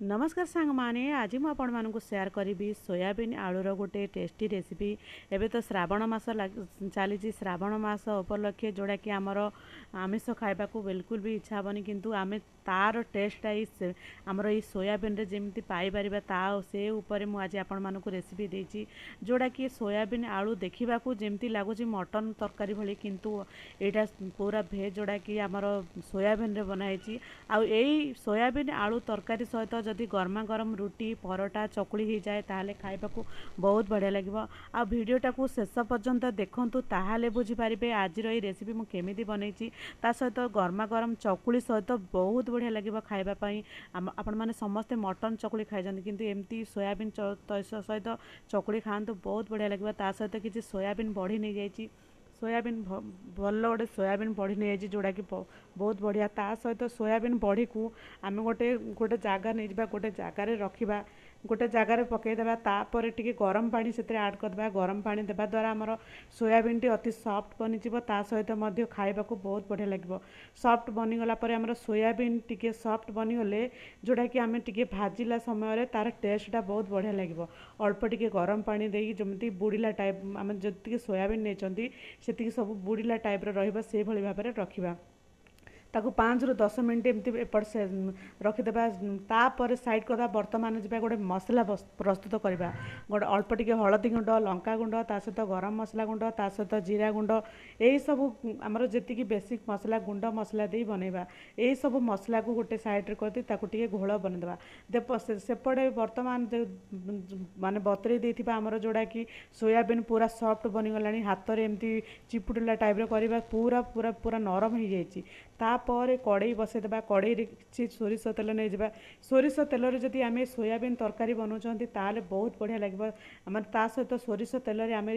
नमस्कार सांग माने आज मु आपण मानकु शेयर करी सोयाबीन आलूर गोटे टेस्टी रेसिपी। एबे तो श्रावण मास चली श्रावण मास उपलक्षे जोड़ा कि आमर आमिष खाइबा को बिल्कुल भी इच्छा हेनी किंतु आमे तार टेस्टा आमर ये सोयाबीन रे जेमती पाई परिबा ता से ऊपर मु आज आपण मानकु रेसिपी देछि जोड़ा कि सोयाबीन आलू देखा जेमती लगुच मटन तरकारी भली किंतु एटा पूरा भेज जोड़ा कि आमर सोयाबीन रे बनाई आउ एई सोयाबीन आलू तरकारी सहित जदि गर्मा गरम रुटी परोटा चकुली हो जाए ताहले खाइबाकू बहुत बढ़िया लगे। आ भिडटा को शेष पर्यंत देखूँ ताहले बुझीपारे आज रेसिपी मुझे केमी बनई ता सहित गर्मा गरम चकुली सहित बहुत बढ़िया लगे खावाई। आपण मैंने समस्ते मटन चकुली खाई किंतु एमती सोयाबीन सहित चकुली खातु बहुत बढ़िया लगे। ता सहित किसी सोयाबीन बड़ी नहीं जाइए सोयाबीन भल गोटे सोयाबीन बड़ी नहीं जाइए जोड़ा कि बहुत बढ़िया। ता सहित सोयाबीन बड़ी को आम गोटे गोटे जगह नहीं जावा गोटे जगार रखा गोटे जगार पकईदेवा तापर टिके गरम पानी से आड करदे गरम पानी देवा द्वारा आमर सोयाबीन टी अति सॉफ्ट बनीज ता सहित खाइबा को बहुत बढ़िया लगे। सॉफ्ट बनीगला आमर सोयाबीन टिके सॉफ्ट बनीगले जोड़ा कि आम टिके भाजिला समय तार टेस्टा बहुत बढ़िया लगे। अल्प टिके गरम पानी देगी जमी बुड़ीला टाइप आम जी सोयाबीन नहीं से सब बुड़ीला टाइप रही भाव में रखा ताकू 5 ରୁ 10 मिनट एमती एपट से रखीदेवा तापर साइड करदा। बर्तमान जा गोटे मसला प्रस्तुत करवा गोटे अल्प टिके हलदी गुंड लंका गुंड ता सहित गरम मसला गुंड ता सहित जीरा गुंड यही सब आमर जी बेसिक मसला गुंड मसला दे बनइबा यही सब मसला को गोटे साइड करती टिके घोल बनईदेवा सेपटे बर्तमान माने बतरे देथिबा आमर जोड़ा कि सोयाबीन पूरा सॉफ्ट बनीगला हाथ में एमती चिपुटिला टाइप करवा पूरा पूरा पूरा नरम हो जाइए। तापर कड़ई बसईदेवा कड़ई किसी सोरिष तेल नहीं जावा सोरिष तेल जदि आम सोयाबीन तरकारी बनाऊँ ताले बहुत बढ़िया लगे। आम ता सहित सोरिष तेल आम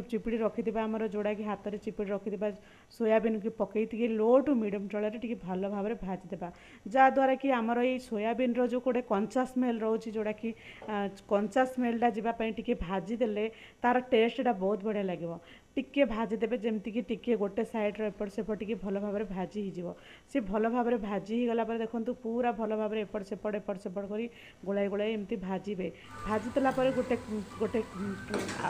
चिपुड़ी रखिदा आमर जोड़ा कि हाथ में चिपुड़ी रखिदा सोयाबीन की पकई लो टू मीडियम जल भल भाव में भाजीदेवा जहाद्वारा कि आमर ये सोयाबीन जो गोटे कंचा स्मेल रोचे जोड़ा कि कंचा स्मेलटा जावाई टी भाजीदे तार टेस्टा बहुत बढ़िया लगे। टिके भाजीदेवे जमती कि टिके गोटे साइड्र एपट सेपट टिके भल भाव में भाजी हो सी भल भाव में भाजी गला देखो पूरा भल भाव में एपट सेपट कर गोलाई गोलाई एमती भाजबे भाजीदेला गोटे गोटे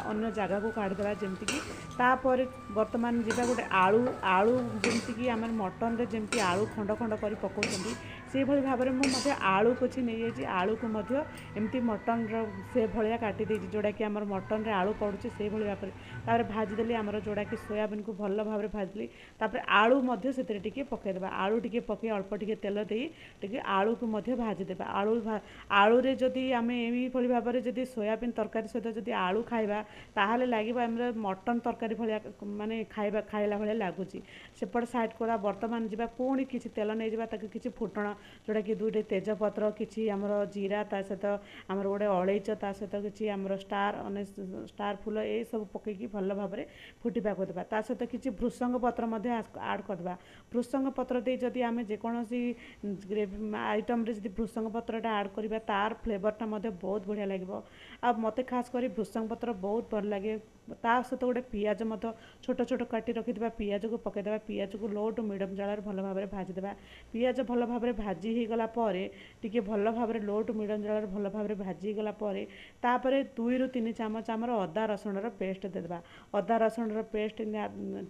अन्य जगह को काढ़ीदेवा जमती कि तापर बर्तमान जीवा गोटे आलू आलू जमती कि आम मटन रे जमती आलू खंड खंड कर पकाउछंती से भली भाव में मुझे आलू कुछ नहीं जाइए आलू को मध्य एमती मटन से भाया काटी देछि जोड़ा कि आमर मटन रे आलू पड़ुछि से भली भाव में भाजीदेली आमर जोड़ा कि सोयाबीन को भल भाव में भाजली तापर आलू मध्य से टिके पकईदेवा आलू टिके पकई अल्प टिके तेल दे टिके आलू को मध्य भाजीदेवा आलू रे जदि आम एमी भली भाव में जदि सोयाबीन तरकारी सहित जदि आलू खाइबा ताहले लागिबा आमर मटन तरकारी भलिया माने खाइला भलिया लगुच सेपट साइड करा। बर्तमान जावा पुणी किसी तेल नहीं जावा ताकि किसी फुटण जोड़ा कि 2टे तेजपत्र किसी आमर जीरा ता सहित आमर गोटे अलैच ता सहित किसी आमर स्टार फूल ये सब पकईकी भल भाव में फुटा देवा ता सहित किसी भृषंग पत्र आड करवा भृषंग पत्र दे जदि आम जेकोसी आइटम रे जदि भृषंग पत्रटा आड करवा तार फ्लेवरटा बहुत बढ़िया लगे। आ मत खास कर भृषंग पत्र बहुत भल लगे। ता सहित गोटे पियाज छोट छोट काटी रखिदा पियाज को पकईदेवा पियाज को लो टू मीडियम जल भल भाव में भाजीदेवा पियाज भल भाव में भाजी हो गला टिके भल भाव में लो टू मीडियम जल भल भाव में भाजी गला तापर 2 ରୁ 3 ଚାମଚ आमर अदा रसुण पेस्ट देदेबा अदा रसुण पेस्ट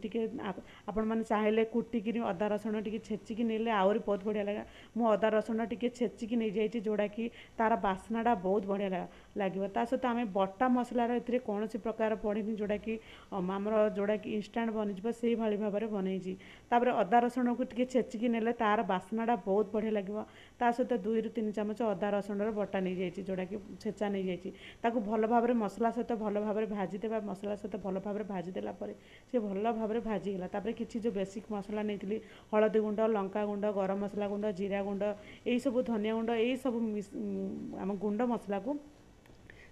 टिके आपण मैंने चाहिए कुटिकी अदा रसुण टिके छेचिकी नेले आहरी बहुत बढ़िया लगा। मु अदा रसुण टिके छेचिकी नहीं जाइए जोड़ा कि तार बास्नाटा बहुत बढ़िया लगे। ता सहित आम बटा मसलार ए कौन प्रकार पड़नी जोड़ा कि आमर जोड़ा कि इंस्टांट बनीज से भाई भाव में बनई तापर अदा रसुण को टिके छेचिकी नेले तार बास्नाटा बहुत बढ़िया लगे। ता सहित 2 ରୁ 3 ଚାମଚ अदा रसुण बटा नहीं जाइए जोड़ा कि छेचा नहीं जाइए भल भाव में मसला सहित भल भाव में भाजीदेवा मसला सहित भल भाव में भाजीदेला से भल भाव में भाजीगला। तापर किसी जो बेसिक मसला नहीं हलदी गुंड लंका गुंड गरम मसला गुंड जीरा गुंड यही सब धनिया गुंड यही सब आम गुंड मसला को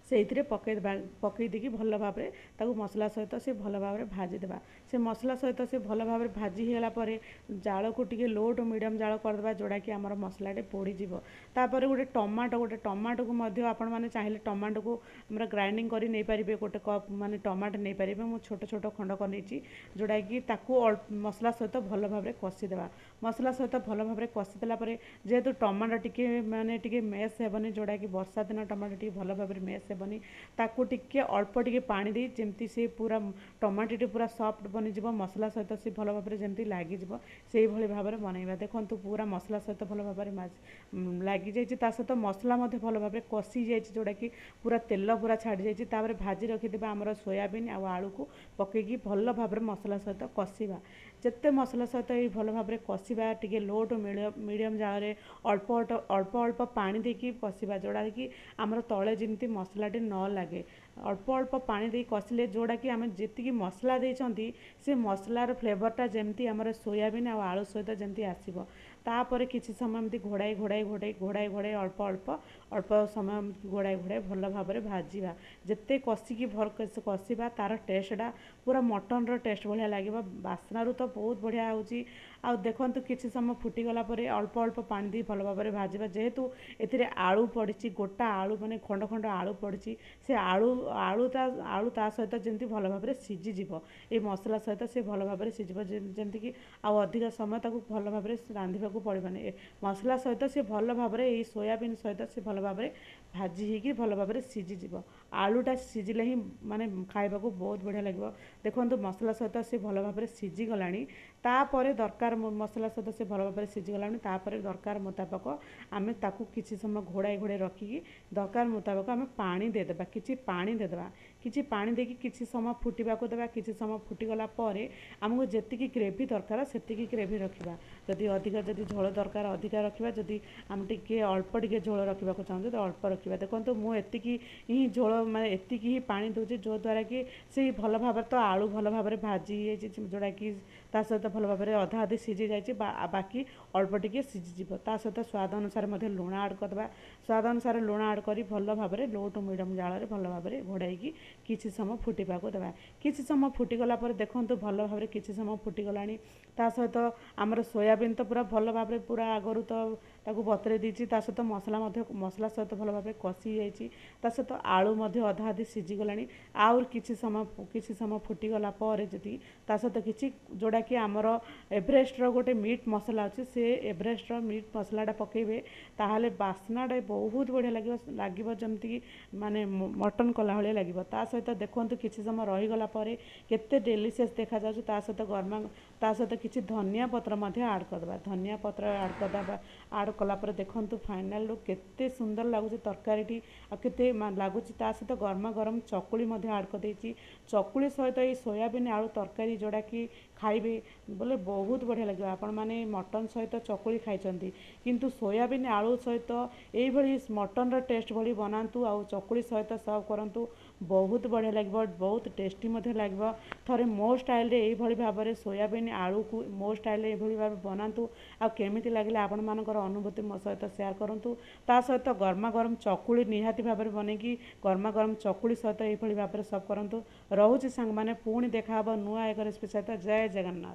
से पकई देखिए भल भाव में मसला सहित से भल भाव में भाजीदेवा से से मसला सहित से भल भाव भाजी होगा जाल को टिके लो टू मीडियम जाल करदे जोड़ा कि आम मसलाटे पोड़ीज गोटे टमाटो को आपण मैंने चाहिए टमाटो को ग्राइंडिंग कर नहीं पारे गोटे कप माने टमाटो नहीं पारे मुझे छोट छोट खंड कर जोड़ा कि मसला सहित भल भाव कषिदेवा मसला सहित भल भाव कषिदेला जेहेतु टमाटो टिके माने टिके मेस हेबनी जोड़ा कि वर्षा दिन टमाटो टिके भल भाव मेस हेबनी ताकू टिके अल्प टिके पानी दे जमती से पूरा टमाटोटी पूरा सॉफ्ट बनीज मसला सहित सी भल भाव जमी लगिज से भाव में बनइबा देखो पूरा मसला सहित भल भाव लगी जाता सहित मसला भल भाव कषि जाए जोड़ा कि पूरा तेल पूरा छाड़ी जाए भाजी रखिदा आमर सोयाबीन आलू को पकईकी भल भाव मसला सहित कषिबा जिते मसला सहित ये भल भाव कषिबा टिके लो टू मीडियम जाल अल्प अल्प अल्प पानी देकी कषिबा जोड़ा कि आमर तले जमी मसलाटी न लगे अल्प अल्प पानी दे कषिले जोड़ा कि आम जी मसला देइछंती से मसलार फ्लेवरटा जमती आमर सोयाबीन आ आलू सहित जमती आसीबो तापर किसी समय एमती घोड़ाई घोड़ाई घोड़ाई घोड़ाई घोड़ाई अल्प अल्प अल्प समय घोड़ाई घोड़ाई भल भाव भाजवा जिते कषिकी भल कषिबा तार टेस्टा पूरा मटन रो टेस्ट भाया लगे बास्नारू तो बहुत बढ़िया होची आ देखो किसी समय फुटीगला अल्प अल्प पानी दी भल भाव भाजवा जेहेतु ए आलू पड़ी गोटा आलू माने खंड खंड आलू पड़ी से आलू ता सहित जमी भल भाव सीझीज ये मसला सहित से भल भाव सीझ जमी कि अधिक समय ताकू भल भाव रांधा पड़े मसला सहित से भल भाव सोयाबीन सहित से भल भाव भाजी हो भल भाव सीझीज आलूटा सीझिले ही माने खाइबा को बहुत बढ़िया लगे देखो मसला सहित से भल भाव सीझीगला तापर दरकार मसला सहित से भल भाव सीझीगला दरकार मुताबक आम ताकू किसी समय घोड़ाई घोड़ाई रखिकी दरकार मुताबक आम पानी देदेबा किसी पानी देदेबा किसी पानी देकी किसी समय फुटिबा को देबा किसी समय फुटीगला आमको जी ग्रेवी दरकार से ग्रेवी रखा जदि अधिक जदि झोल दरकार अधिक रखा जदि आम टे अल्प टे झोल रखा चाहूँ तो अल्प रखा देखो मुझे ही झोल माने एति ही पानी दूसरी जो द्वारा कि से भल भाव तो आलू भल भाव भाजी जोड़ा कि सहित भल भाव अधा अधी सीझी जाए बाकी अल्प टे सीझीज सहित स्वाद अनुसार लुण आड करदे स्वाद अनुसार लुण आड कर भल भाव लो टू मीडियम जाल भल भाव घोड़ाई किसी समय फुटिबा को देवा किसी समय फुटीगला देखो भल भाव किसी समय फुटीगला सहित आमर सोयाबीन तो पूरा भल भाव पूरा आगरू तो बतरे दीची सहित मसला सहित भल भाव कषि जाइए सहित आलू अधा अधी सीझीगला आउर किसी समय फुटीगला जदि सहित किसी जोड़ा कि आमर एवरेस्ट गोटे मीट मसला अच्छे से एवरेस्ट मीट मसलाटा पकेबे ताहले बास्नाटा बहुत बढ़िया लगे जमती माने मटन कला भाया लगे सहित देखो किसी समय रहीगला केते डेलीशियस देखा जाता सहित गरमा सहित किसी धनिया पत्र आड करदे धनिया पत्र आड करदे आड कलापर देखो फाइनाल लुक केते सुंदर लगुच तरकारी आते लगुच सहित गरमा गरम चकुली आड कर चकुली सहित ये सोयाबीन आलू तरकारी जोड़ा कि खाइबे बोले बहुत बढ़िया लगे आपण माने मटन सहित चकुली खाई किंतु सोयाबीन आलू सहित ये मटन रो टेस्ट भली बनातु आ चकुली सहित सर्व करंतु बहुत बढ़िया लगे बहुत टेस्टी लगे थरे मो स्टाइल रे यही भाव में सोयाबीन आलू को मो स्टाइल रे यही भाव बनातु आ केमिति लागले आपण मानकर अनुभूति मो सहित शेयर करंतु ता सहित गरमा गरम चकुली निहाती भाव में बनैकी गरमा गरम चकुली सहित यही भाव में सर्व करंतु रहुछि सांग माने पुणी देखा नुआ एक रेसिपी सहित जय जगन्नाथ।